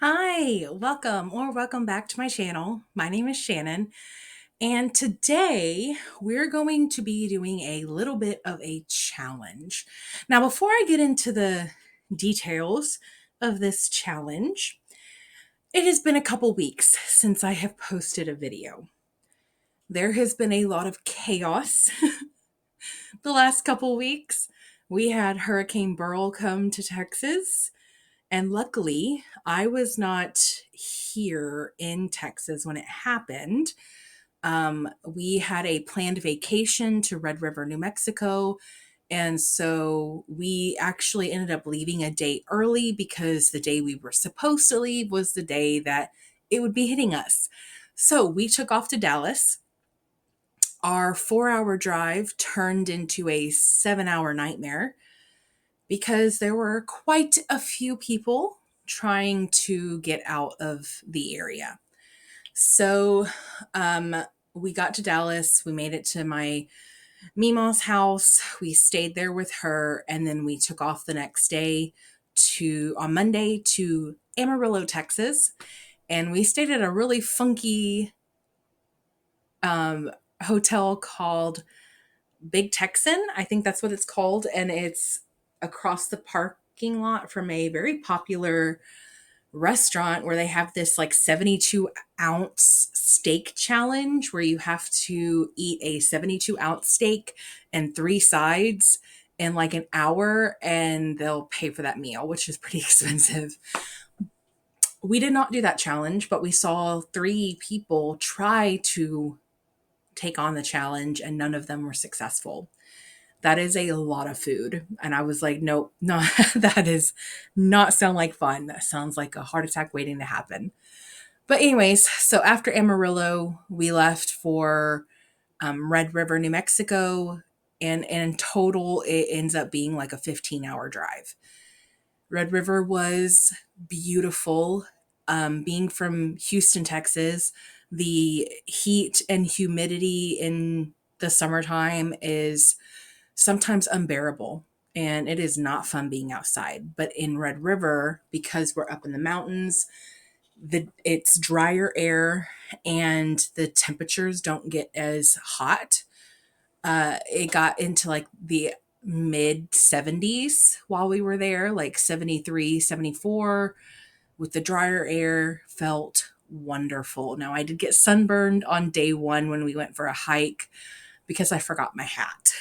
Hi, welcome back to my channel. My name is Shannon, and today we're going to be doing a little bit of a challenge. Now, before I get into the details of this challenge, it has been a couple weeks since I have posted a video. There has been a lot of chaos the last couple weeks. We had Hurricane Beryl come to Texas. And luckily, I was not here in Texas when it happened. We had a planned vacation to Red River, New Mexico. And so we actually ended up leaving a day early because the day we were supposed to leave was the day that it would be hitting us. So we took off to Dallas. Our 4-hour drive turned into a 7-hour nightmare because there were quite a few people trying to get out of the area. So we got to Dallas. We made it to my Mima's house. We stayed there with her, and then we took off the next day on Monday to Amarillo, Texas. And we stayed at a really funky hotel called Big Texan. I think that's what it's called. And it's across the parking lot from a very popular restaurant where they have this like 72-ounce steak challenge where you have to eat a 72-ounce steak and 3 sides in like an hour, and they'll pay for that meal, which is pretty expensive. We did not do that challenge, but we saw 3 people try to take on the challenge, and none of them were successful. That is a lot of food. And I was like, nope, no, that does not sound like fun. That sounds like a heart attack waiting to happen. But anyways, so after Amarillo, we left for Red River, New Mexico. And in total, it ends up being like a 15-hour drive. Red River was beautiful. Being from Houston, Texas, the heat and humidity in the summertime is sometimes unbearable, and it is not fun being outside. But in Red River, because we're up in the mountains, it's drier air and the temperatures don't get as hot. It got into like the mid 70s while we were there, like 73, 74, with the drier air. Felt wonderful. Now, I did get sunburned on day 1 when we went for a hike because I forgot my hat.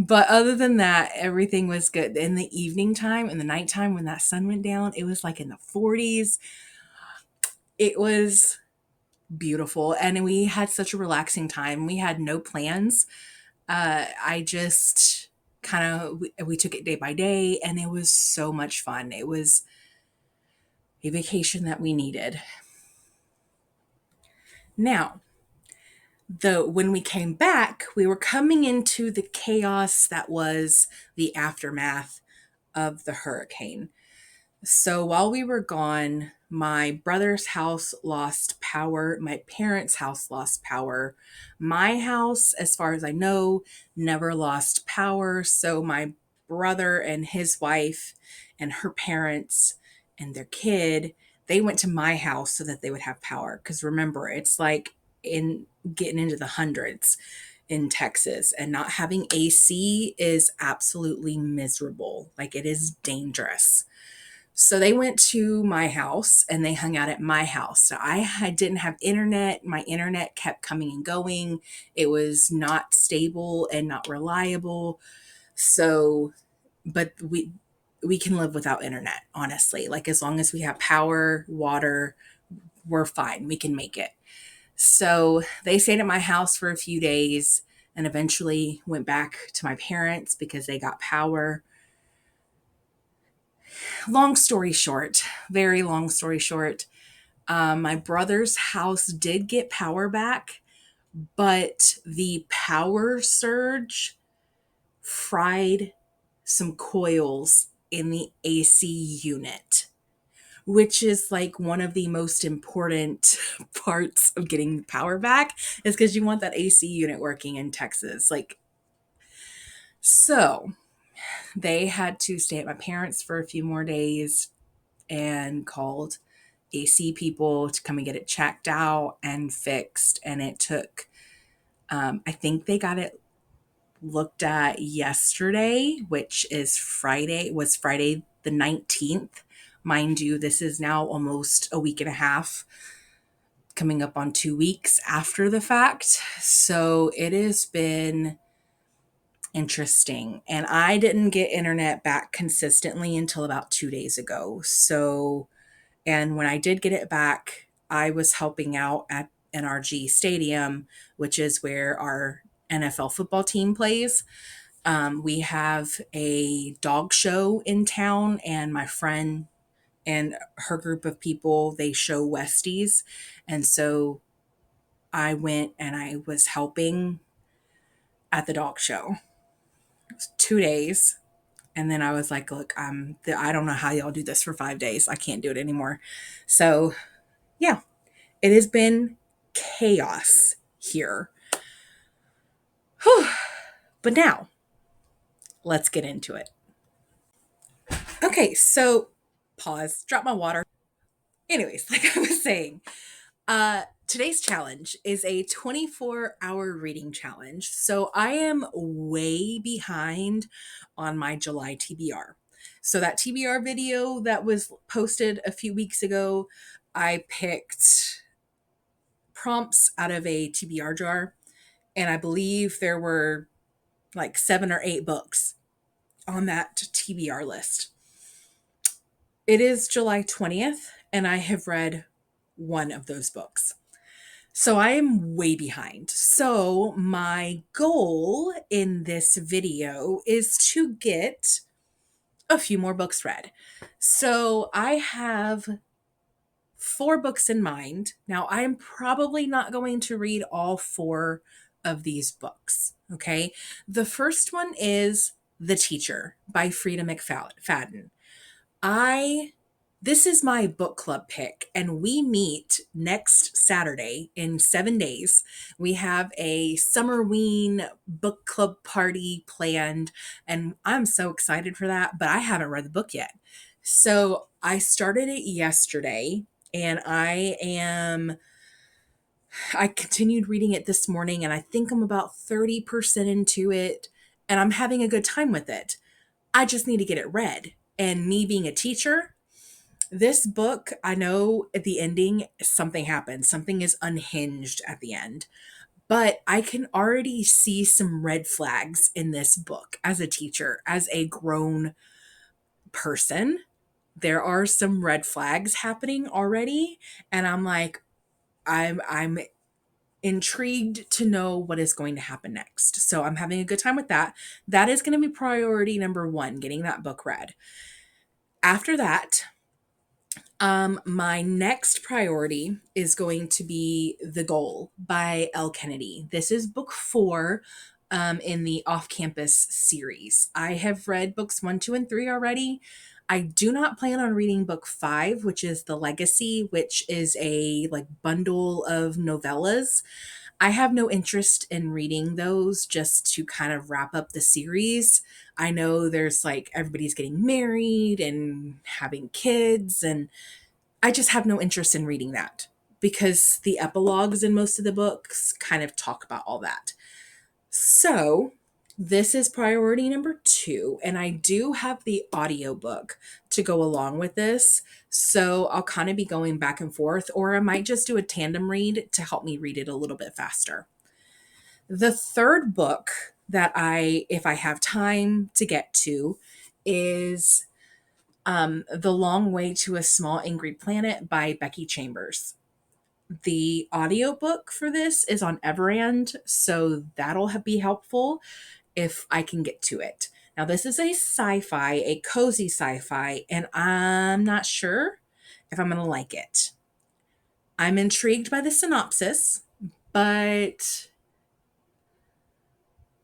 But other than that, everything was good. In the evening time, in the nighttime, when that sun went down, it was like in the 40s. It was beautiful. And we had such a relaxing time. We had no plans. I just we took it day by day, and it was so much fun. It was a vacation that we needed. Now, when we came back, we were coming into the chaos that was the aftermath of the hurricane. So while we were gone, my brother's house lost power. My parents' house lost power. My house, as far as I know, never lost power. So my brother and his wife and her parents and their kid, they went to my house so that they would have power. Because remember, it's like in getting into the hundreds in Texas, and not having AC is absolutely miserable. Like, it is dangerous. So they went to my house and they hung out at my house. So I didn't have internet. My internet kept coming and going. It was not stable and not reliable. So, but we can live without internet, honestly. Like, as long as we have power, water, we're fine. We can make it. So they stayed at my house for a few days and eventually went back to my parents because they got power. Long story short, very long story short, my brother's house did get power back, but the power surge fried some coils in the AC unit, which is like one of the most important parts of getting power back, is because you want that AC unit working in Texas. So they had to stay at my parents' for a few more days and called AC people to come and get it checked out and fixed. And it took, I think they got it looked at yesterday, which is was Friday the 19th. Mind you, this is now almost a week and a half, coming up on 2 weeks after the fact. So it has been interesting. And I didn't get internet back consistently until about 2 days ago. So, and when I did get it back, I was helping out at NRG Stadium, which is where our NFL football team plays. We have a dog show in town, and my friend and her group of people, they show Westies. And so I went and I was helping at the dog show. It was 2 days. And then I was like, look, I don't know how y'all do this for 5 days. I can't do it anymore. So yeah, it has been chaos here. Whew. But now let's get into it. Okay, so pause, drop my water. Anyways, like I was saying, today's challenge is a 24-hour reading challenge. So I am way behind on my July TBR. So that TBR video that was posted a few weeks ago, I picked prompts out of a TBR jar, and I believe there were like 7 or 8 books on that TBR list. It is July 20th, and I have read one of those books. So I am way behind. So my goal in this video is to get a few more books read. So I have 4 books in mind. Now I am probably not going to read all 4 of these books. Okay. The first one is The Teacher by Freida McFadden. This is my book club pick, and we meet next Saturday in 7 days. We have a Summerween book club party planned, and I'm so excited for that, but I haven't read the book yet. So I started it yesterday, and I continued reading it this morning, and I think I'm about 30% into it, and I'm having a good time with it. I just need to get it read. And me being a teacher, this book, I know at the ending, something happens. Something is unhinged at the end. But I can already see some red flags in this book as a teacher, as a grown person. There are some red flags happening already. And I'm like, I'm intrigued to know what is going to happen next. So I'm having a good time with that. That is going to be priority number 1, getting that book read. After that, my next priority is going to be The Goal by Elle Kennedy. This is book 4 in the off-campus series. I have read books 1, 2, and 3 already. I do not plan on reading book 5, which is The Legacy, which is a like bundle of novellas. I have no interest in reading those just to kind of wrap up the series. I know there's like everybody's getting married and having kids, and I just have no interest in reading that because the epilogues in most of the books kind of talk about all that. So this is priority number 2, and I do have the audiobook to go along with this. So I'll kind of be going back and forth, or I might just do a tandem read to help me read it a little bit faster. The third book that if I have time to get to, is The Long Way to a Small Angry Planet by Becky Chambers. The audiobook for this is on Everand, so that'll be helpful if I can get to it. Now, this is a sci-fi, a cozy sci-fi, and I'm not sure if I'm going to like it. I'm intrigued by the synopsis, but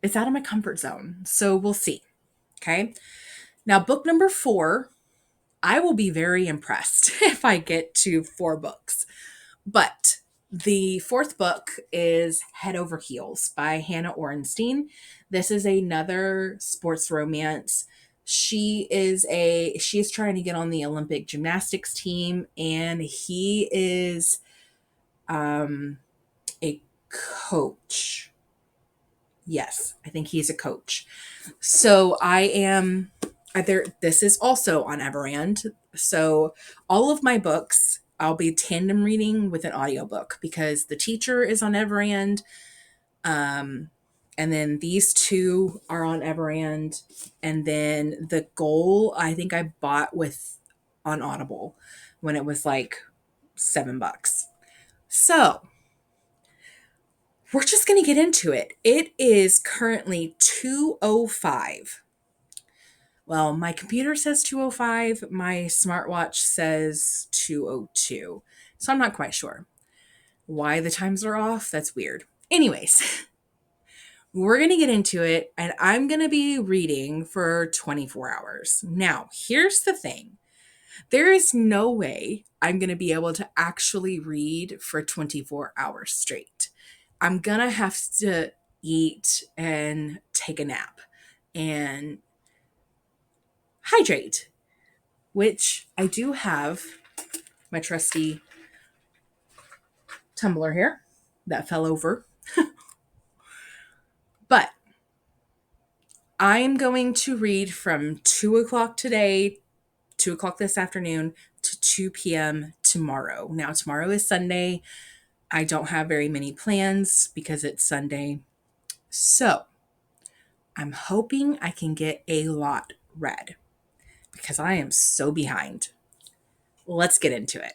it's out of my comfort zone, so we'll see. Okay. Now, book number 4, I will be very impressed if I get to 4 books. But the 4th book is Head Over Heels by Hannah Orenstein. This is another sports romance. She is trying to get on the Olympic gymnastics team, and he is a coach. Yes, I think he's a coach. So I am there. This is also on Everand. So all of my books, I'll be tandem reading with an audiobook because the teacher is on Everand. And then these two are on Everand. And then the goal, I think I bought with on Audible when it was like $7. So we're just going to get into it. It is currently 2:05. Well, my computer says 2:05. My smartwatch says 2:02. So I'm not quite sure why the times are off. That's weird. Anyways, we're going to get into it, and I'm going to be reading for 24 hours. Now, here's the thing. There is no way I'm going to be able to actually read for 24 hours straight. I'm going to have to eat and take a nap and hydrate, which I do have my trusty tumbler here that fell over. But I'm going to read from 2 o'clock today, 2 o'clock this afternoon, to 2 p.m. tomorrow. Now, tomorrow is Sunday. I don't have very many plans because it's Sunday. So I'm hoping I can get a lot read because I am so behind. Let's get into it.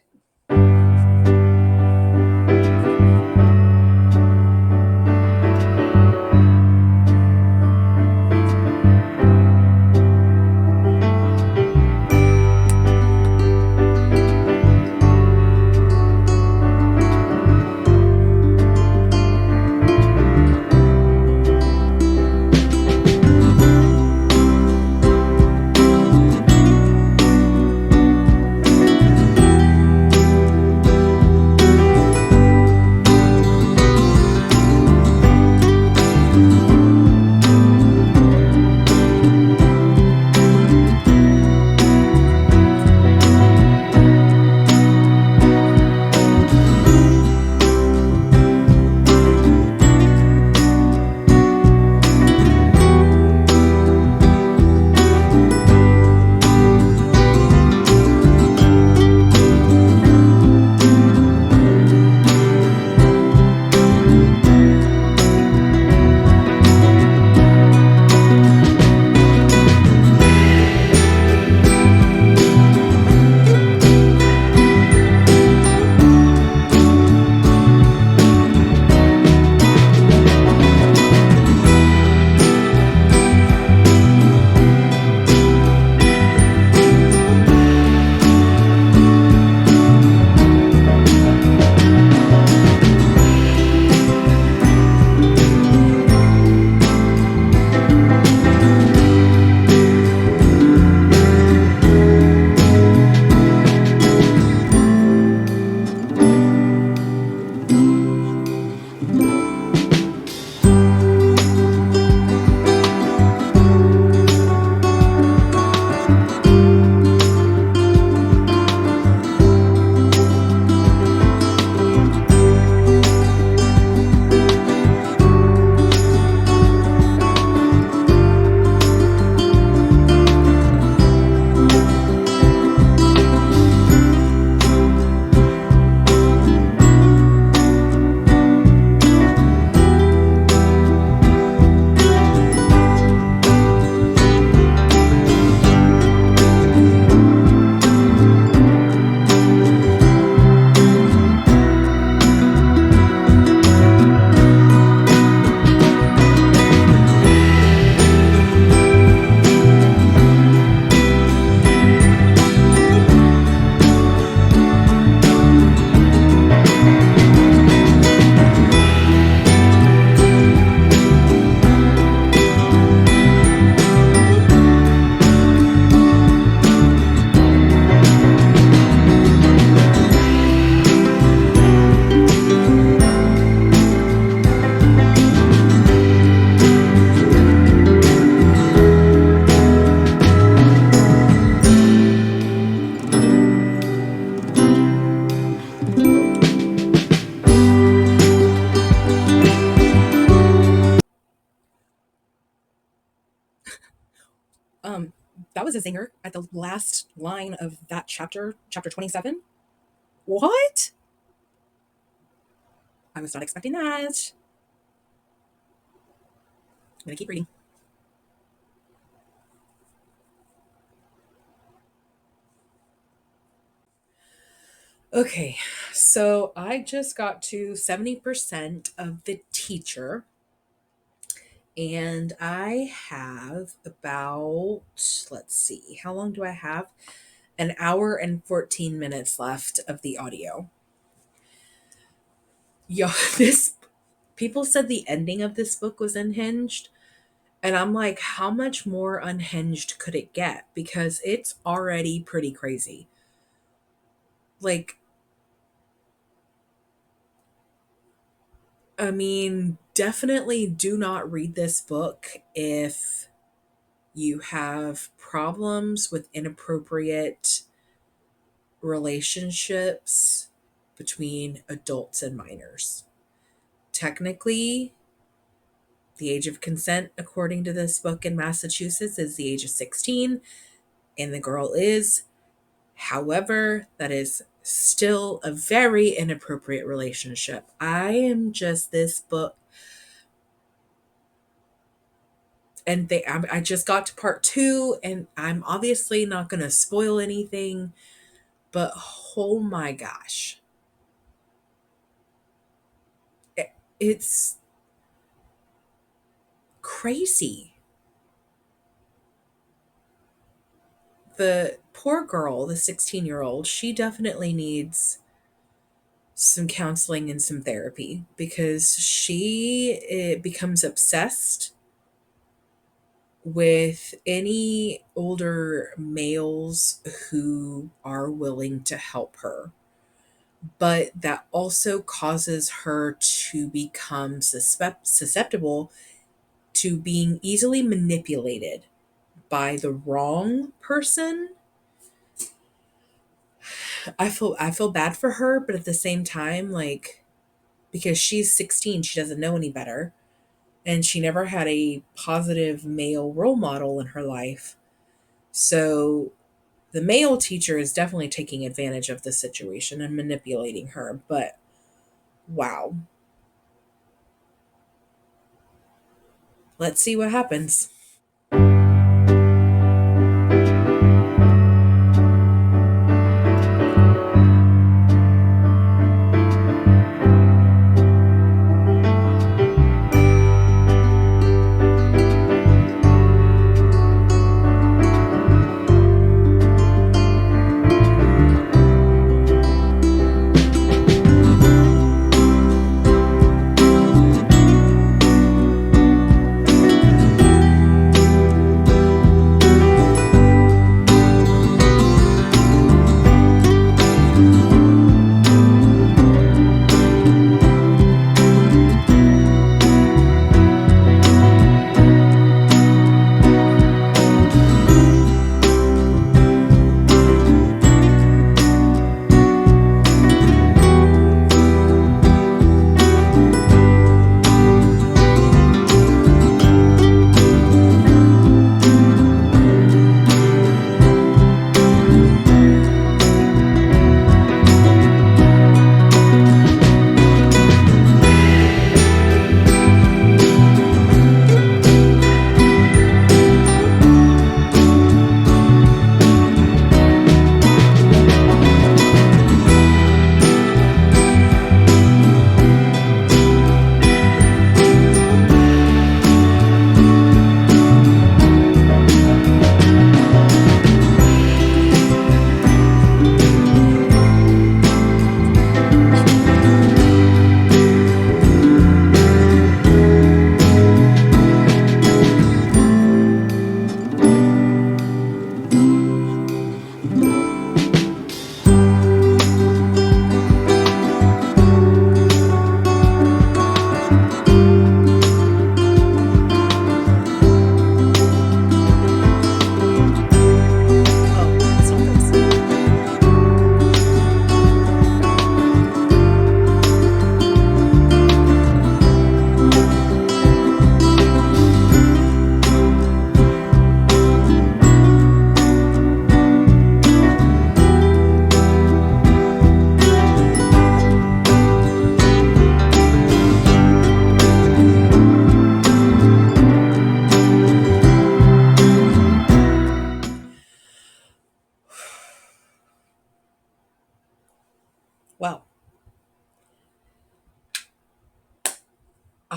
Um, that was a zinger at the last line of that chapter, chapter 27. What? I was not expecting that. I'm going to keep reading. Okay, so I just got to 70% of the teacher, and I have about, let's see, how long do I have? An hour and 14 minutes left of the audio. Yo, this, people said the ending of this book was unhinged. And I'm like, how much more unhinged could it get? Because it's already pretty crazy. Like, I mean, definitely do not read this book if you have problems with inappropriate relationships between adults and minors. Technically, the age of consent, according to this book in Massachusetts, is the age of 16, and the girl is. However, that is still a very inappropriate relationship. I am just this book, and I just got to part 2, and I'm obviously not going to spoil anything, but oh my gosh, it's crazy. The poor girl, the 16-year-old, she definitely needs some counseling and some therapy because it becomes obsessed with any older males who are willing to help her. But that also causes her to become susceptible to being easily manipulated by the wrong person. I feel bad for her, but at the same time, like, because she's 16, she doesn't know any better, and she never had a positive male role model in her life. So the male teacher is definitely taking advantage of the situation and manipulating her, but wow. Let's see what happens.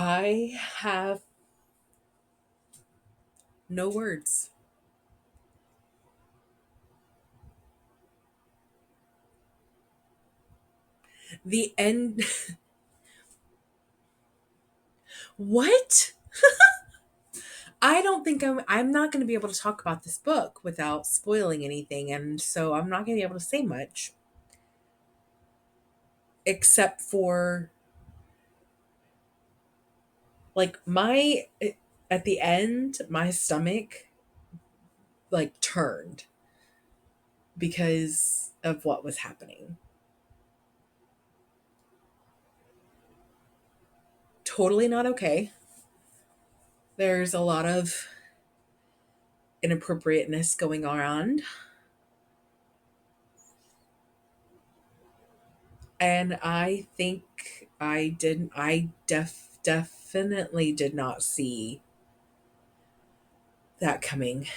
I have no words. The end. What? I don't think I'm not going to be able to talk about this book without spoiling anything, and so I'm not going to be able to say much except for like my at the end my stomach like turned because of what was happening. Totally not okay. There's a lot of inappropriateness going on, and I think I definitely did not see that coming.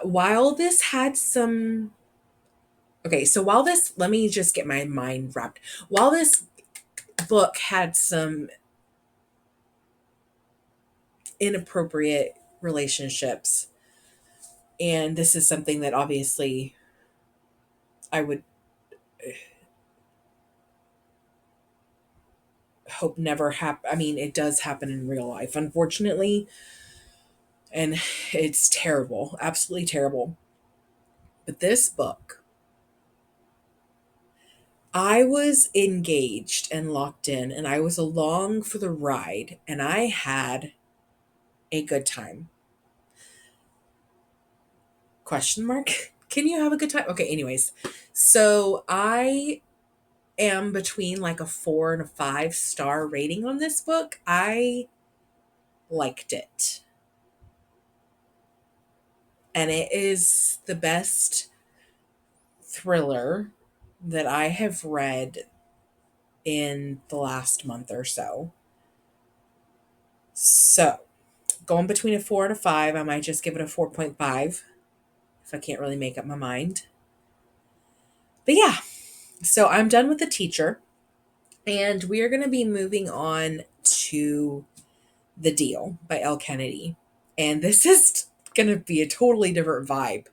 While this had some Okay, so while this, let me just get my mind wrapped. While this book had some inappropriate relationships, and this is something that obviously I would hope never happen. I mean, it does happen in real life, unfortunately, and it's terrible, absolutely terrible. But this book, I was engaged and locked in, and I was along for the ride, and I had a good time. Question mark? Can you have a good time? Okay, anyways. So I am between like a 4 and a 5 star rating on this book. I liked it. And it is the best thriller that I have read in the last month or so. So, going between a 4 and a 5, I might just give it a 4.5 if I can't really make up my mind. But yeah, so I'm done with The Teacher, and we are going to be moving on to The Deal by Elle Kennedy. And this is going to be a totally different vibe.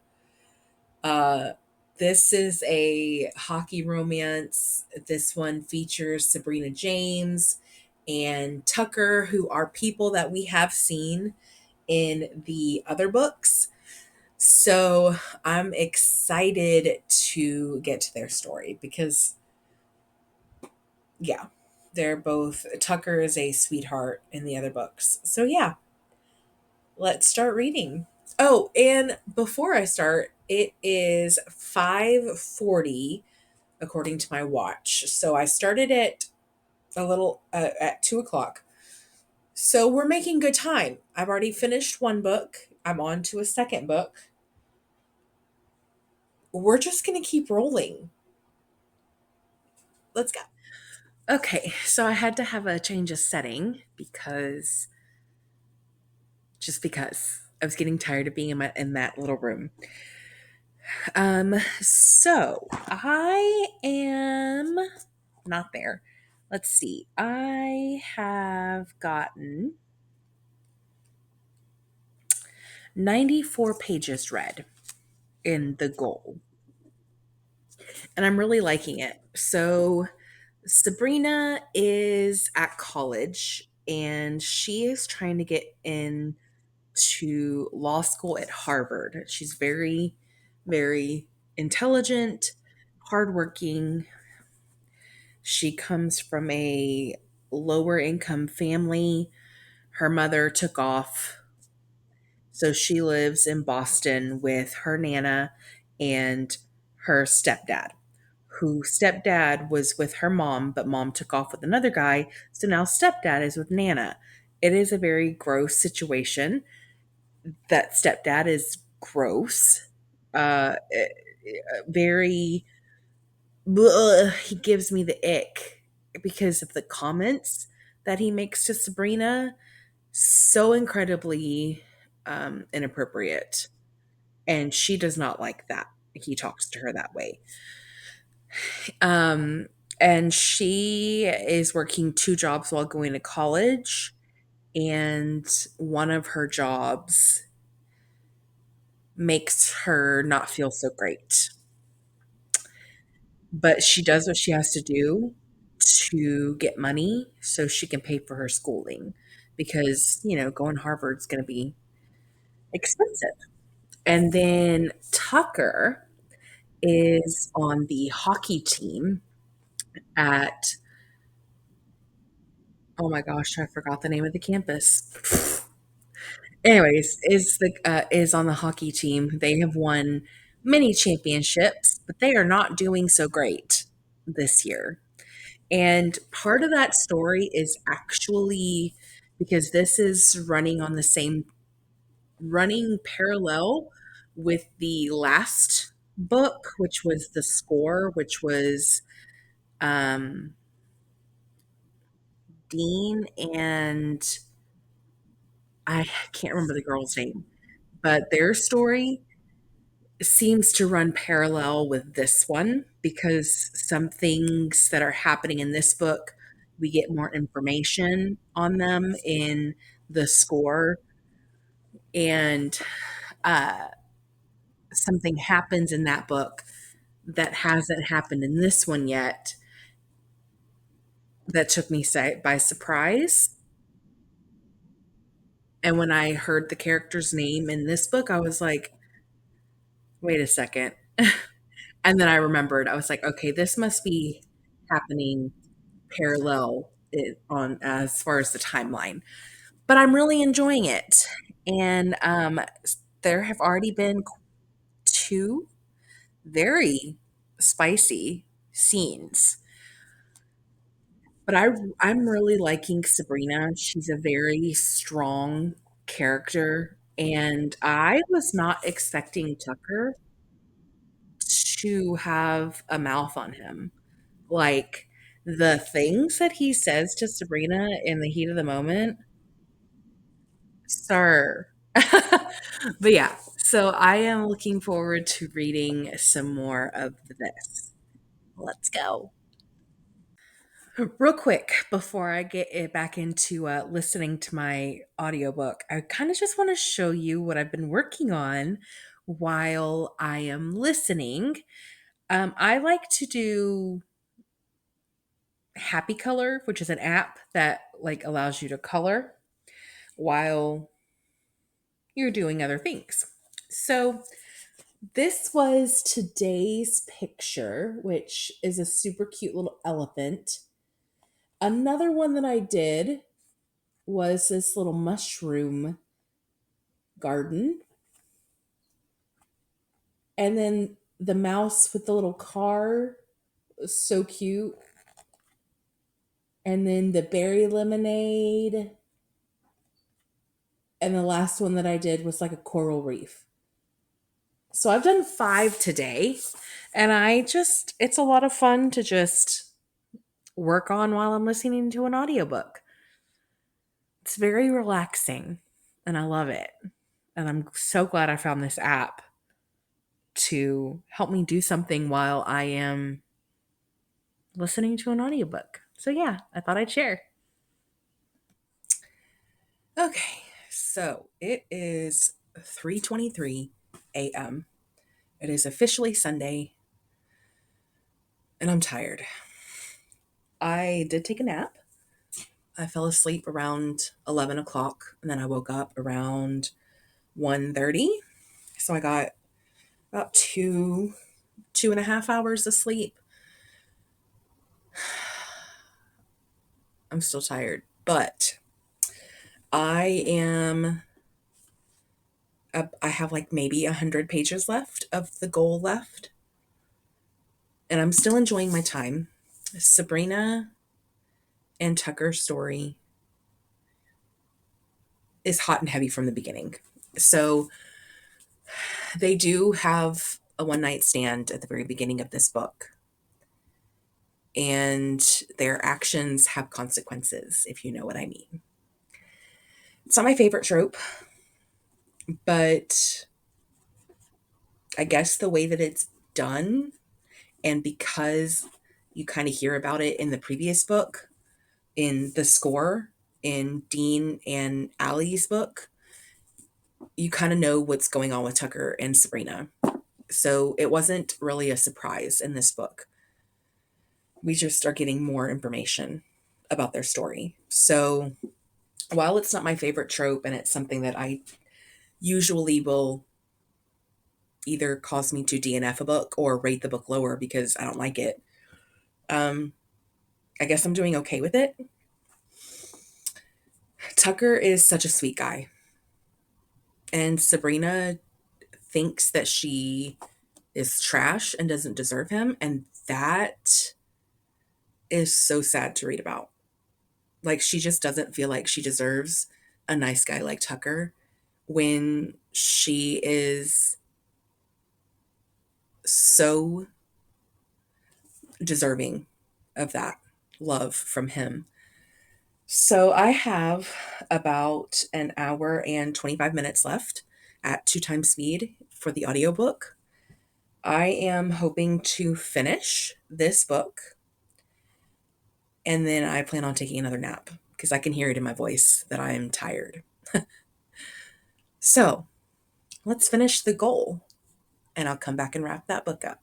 Uh, this is a hockey romance. This one features Sabrina James and Tucker, who are people that we have seen in the other books. So I'm excited to get to their story because, yeah, they're both, Tucker is a sweetheart in the other books. So, yeah, let's start reading. Oh, and before I start, it is 5:40 according to my watch. So I started at a little at 2 o'clock. So we're making good time. I've already finished one book. I'm on to a second book. We're just gonna keep rolling. Let's go. Okay, so I had to have a change of setting because I was getting tired of being in that little room. So I am not there. Let's see. I have gotten 94 pages read in the goal, and I'm really liking it. So Sabrina is at college and she is trying to get in to law school at Harvard. She's very, very intelligent, hardworking. She comes from a lower income family. Her mother took off, so she lives in Boston with her nana and her stepdad, who stepdad was with her mom, but mom took off with another guy. So now stepdad is with nana. It is a very gross situation. That stepdad is gross. Very he gives me the ick because of the comments that he makes to Sabrina. So incredibly inappropriate. And she does not like that. He talks to her that way. Um, And she is working two jobs while going to college. And one of her jobs makes her not feel so great. But she does what she has to do to get money so she can pay for her schooling because, going to Harvard's going to be expensive. And then Tucker is on the hockey team at, oh my gosh, I forgot the name of the campus. Anyways, is on the hockey team. They have won many championships, but they are not doing so great this year. And part of that story is actually because this is running parallel with the last book, which was The Score, which was um, Dean and I can't remember the girl's name, but their story seems to run parallel with this one because some things that are happening in this book, we get more information on them in The Score, and uh, something happens in that book that hasn't happened in this one yet that took me by surprise. And when I heard the character's name in this book, I was like, wait a second. And then I remembered, I was like, okay, this must be happening parallel on as far as the timeline. But I'm really enjoying it. And there have already been two very spicy scenes. But I'm really liking Sabrina. She's a very strong character, and I was not expecting Tucker to have a mouth on him. Like the things that he says to Sabrina in the heat of the moment, sir. But yeah, so I am looking forward to reading some more of this. Let's go. Real quick, before I get it back into listening to my audiobook, I kind of just want to show you what I've been working on while I am listening. I like to do Happy Color, which is an app that like allows you to color while you're doing other things. So this was today's picture, which is a super cute little elephant. Another one that I did was this little mushroom garden. And then the mouse with the little car was so cute. And then the berry lemonade. And the last one that I did was like a coral reef. So I've done 5 today. And it's a lot of fun to just work on while I'm listening to an audiobook. It's very relaxing and I love it. And I'm so glad I found this app to help me do something while I am listening to an audiobook. So yeah, I thought I'd share. Okay, so it is 3:23 a.m. It is officially Sunday and I'm tired. I did take a nap. I fell asleep around 11 o'clock and then I woke up around 1:30. So I got about 2.5 hours of sleep. I'm still tired, but I am I have like maybe 100 pages left of the goal left. And I'm still enjoying my time. Sabrina and Tucker's story is hot and heavy from the beginning. So they do have a one night stand at the very beginning of this book. And their actions have consequences, if you know what I mean. It's not my favorite trope, but I guess the way that it's done, and because You kind of hear about it in the previous book, in the score, in Dean and Allie's book. You kind of know what's going on with Tucker and Sabrina. So it wasn't really a surprise in this book. We just are getting more information about their story. So while it's not my favorite trope and it's something that I usually will either cause me to DNF a book or rate the book lower because I don't like it, I guess I'm doing okay with it. Tucker is such a sweet guy. And Sabrina thinks that she is trash and doesn't deserve him. And that is so sad to read about. Like, she just doesn't feel like she deserves a nice guy like Tucker when she is so deserving of that love from him. So I have about an hour and 25 minutes left at 2 times speed for the audiobook. I am hoping to finish this book, and then I plan on taking another nap because I can hear it in my voice that I am tired. So let's finish the goal, and I'll come back and wrap that book up.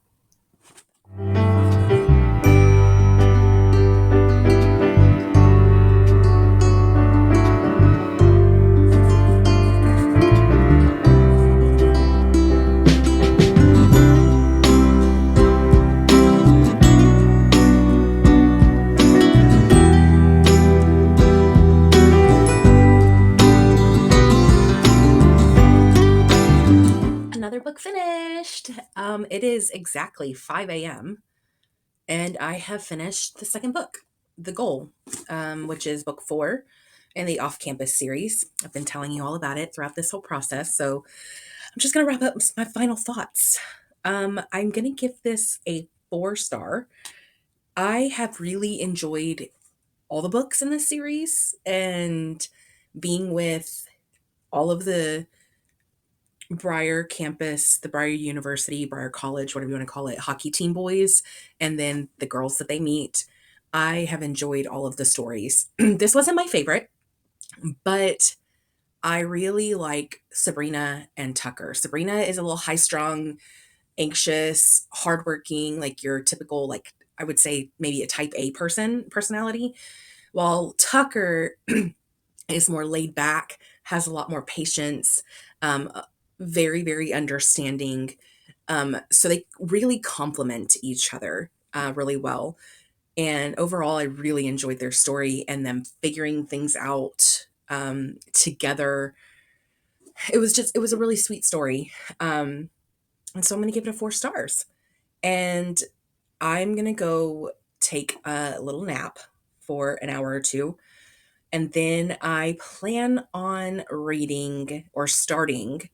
Another book finished. It is exactly 5 a.m. and I have finished the second book, The Goal, which is book 4 in the off-campus series. I've been telling you all about it throughout this whole process, so I'm just going to wrap up my final thoughts. I'm going to give this a 4-star. I have really enjoyed all the books in this series and being with all of the Briar campus, the Briar University, Briar College, whatever you want to call it, hockey team boys, and then the girls that they meet. I have enjoyed all of the stories. This wasn't my favorite, but I really like Sabrina and Tucker. Sabrina is a little high strung, anxious, hardworking, like your typical, like I would say maybe a type A personality, while Tucker is more laid back, has a lot more patience, very, very understanding. So they really complement each other really well. And overall, I really enjoyed their story and them figuring things out together. It was a really sweet story. And so I'm going to give it a 4 stars. And I'm going to go take a little nap for an hour or two. And then I plan on reading or starting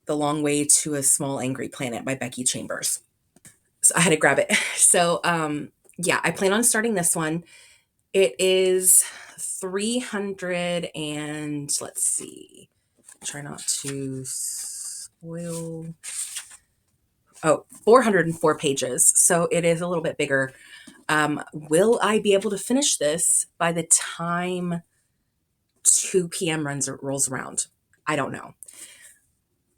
The Long Way to a Small Angry Planet by Becky Chambers. So I had to grab it. So yeah, I plan on starting this one. It is 300 and let's see. Try not to spoil. Oh, 404 pages. So it is a little bit bigger. Will I be able to finish this by the time 2 p.m. rolls around? I don't know.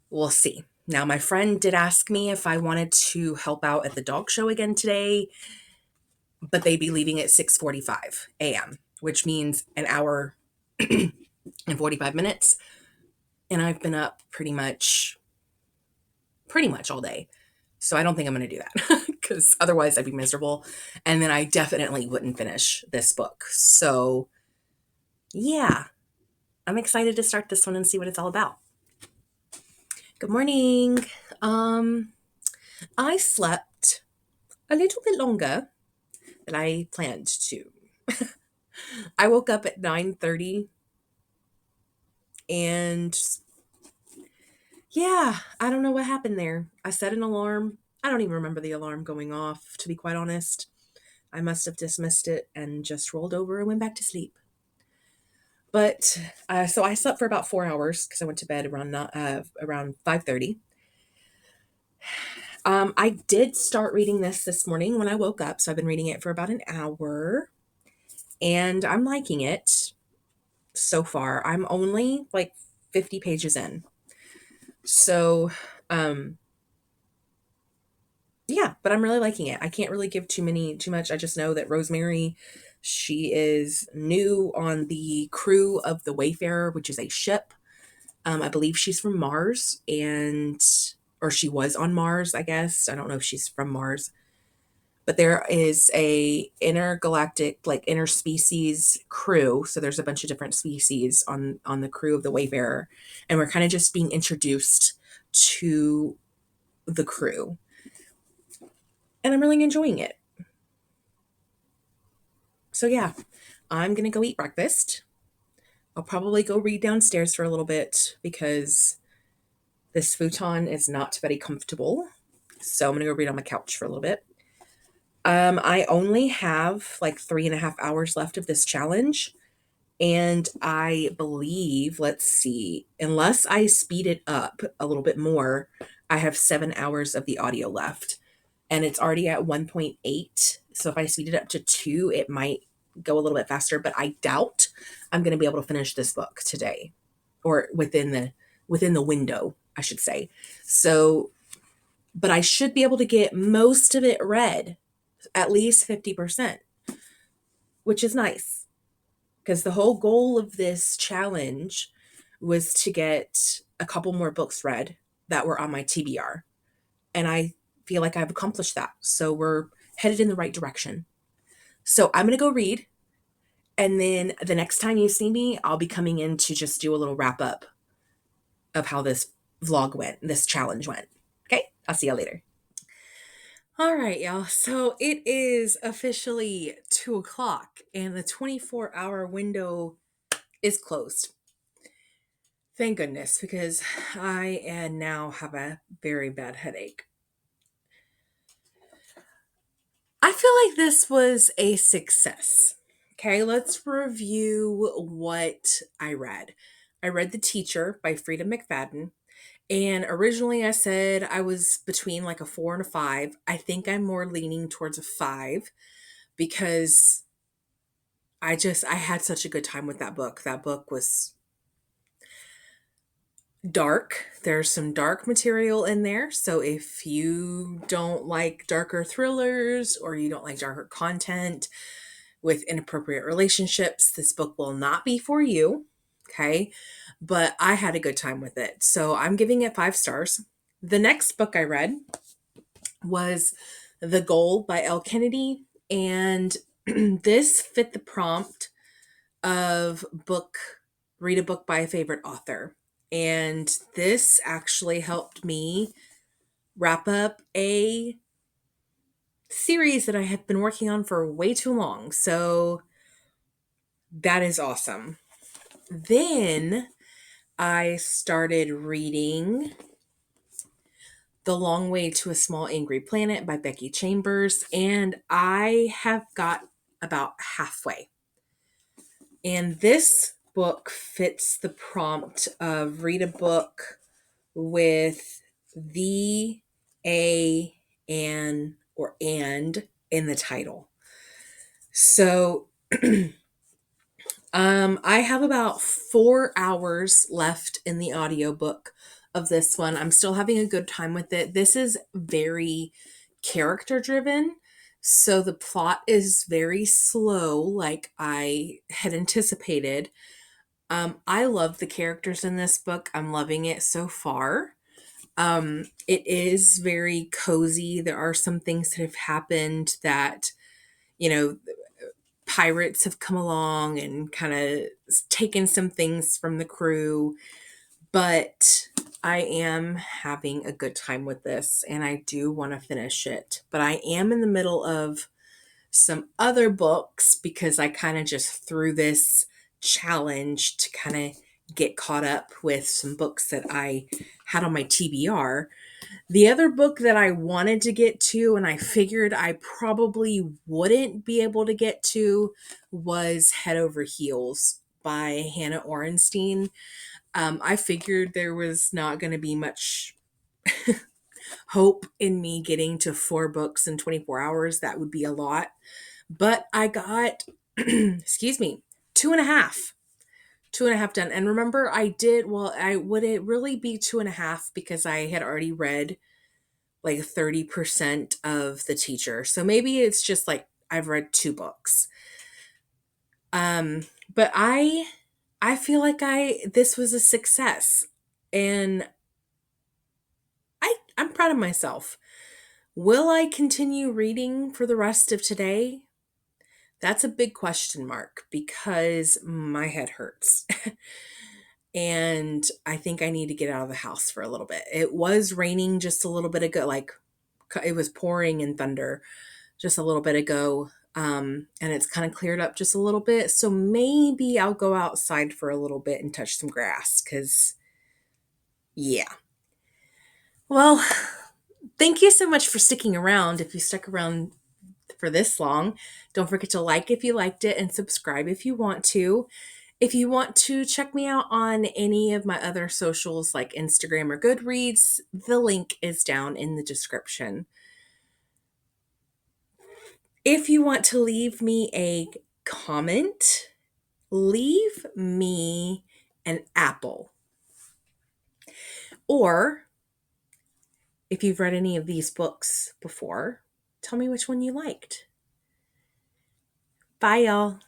We'll see. Now, my friend did ask me if I wanted to help out at the dog show again today, but they'd be leaving at 6:45 a.m., which means an hour and 45 minutes. And I've been up pretty much all day. So I don't think I'm going to do that because otherwise I'd be miserable. And then I definitely wouldn't finish this book. So yeah, I'm excited to start this one and see what it's all about. Good morning. I slept a little bit longer than I planned to. I woke up at 9:30 and yeah, I don't know what happened there. I set an alarm. I don't even remember the alarm going off, to be quite honest. I must have dismissed it and just rolled over and went back to sleep. But so I slept for about 4 hours because I went to bed around 5:30. I did start reading this morning when I woke up, so I've been reading it for about an hour, and I'm liking it so far. I'm only like 50 pages in. So, um, yeah, but I'm really liking it. I can't really give too much. I just know that Rosemary, she is new on the crew of the Wayfarer, which is a ship. I believe she's from Mars, and or she was on Mars, I guess. I don't know if she's from Mars. But there is a intergalactic, like interspecies crew. So there's a bunch of different species on the crew of the Wayfarer, and we're kind of just being introduced to the crew, and I'm really enjoying it. So yeah, I'm gonna go eat breakfast. I'll probably go read downstairs for a little bit because this futon is not very comfortable. So I'm gonna go read on my couch for a little bit. I only have like 3.5 hours left of this challenge. And I believe, let's see, unless I speed it up a little bit more, I have 7 hours of the audio left. And it's already at 1.8. So if I speed it up to 2, it might go a little bit faster, but I doubt I'm going to be able to finish this book today, or within the window, I should say. So, but I should be able to get most of it read, at least 50%, which is nice. Because the whole goal of this challenge was to get a couple more books read that were on my TBR. And I feel like I've accomplished that. So we're headed in the right direction. So I'm going to go read. And then the next time you see me, I'll be coming in to just do a little wrap up of how this vlog went, this challenge went. Okay, I'll see you later. All right, y'all. So it is officially 2 o'clock, and the 24-hour window is closed. Thank goodness, because I now have a very bad headache. I feel like this was a success. Okay, let's review what I read. I read The Teacher by Freida McFadden. And originally I said I was between like a 4 and a 5. I think I'm more leaning towards a 5 because I had such a good time with that book. That book was dark. There's some dark material in there. So if you don't like darker thrillers or you don't like darker content with inappropriate relationships, this book will not be for you. Okay. But I had a good time with it. So I'm giving it 5 stars. The next book I read was The Goal by Elle Kennedy. And this fit the prompt of read a book by a favorite author. And this actually helped me wrap up a series that I have been working on for way too long. So that is awesome. Then I started reading The Long Way to a Small Angry Planet by Becky Chambers, and I have got about halfway. And this book fits the prompt of read a book with the, a, an, or and in the title. So I have about 4 hours left in the audiobook of this one. I'm still having a good time with it. This is very character driven. So the plot is very slow, like I had anticipated. I love the characters in this book. I'm loving it so far. It is very cozy. There are some things that have happened that, you know, pirates have come along and kind of taken some things from the crew, but I am having a good time with this and I do want to finish it. But I am in the middle of some other books because I kind of just threw this challenge to kind of get caught up with some books that I had on my TBR. The other book that I wanted to get to and I figured I probably wouldn't be able to get to was Head Over Heels by Hannah Orenstein. I figured there was not going to be much hope in me getting to 4 books in 24 hours. That would be a lot. But I got, excuse me, 2.5. 2.5 done. And remember, would it really be 2.5 because I had already read like 30% of The Teacher. So maybe it's just like I've read 2 books. But I feel like this was a success, and I'm proud of myself. Will I continue reading for the rest of today? That's a big question mark because my head hurts. And I think I need to get out of the house for a little bit. It was raining just a little bit ago, like it was pouring in thunder just a little bit ago. And it's kind of cleared up just a little bit. So maybe I'll go outside for a little bit and touch some grass because, yeah. Well, thank you so much for sticking around. If you stuck around for this long, don't forget to like if you liked it and subscribe if you want to. If you want to check me out on any of my other socials like Instagram or Goodreads, the link is down in the description. If you want to leave me a comment, leave me an apple. Or if you've read any of these books before, tell me which one you liked. Bye, y'all.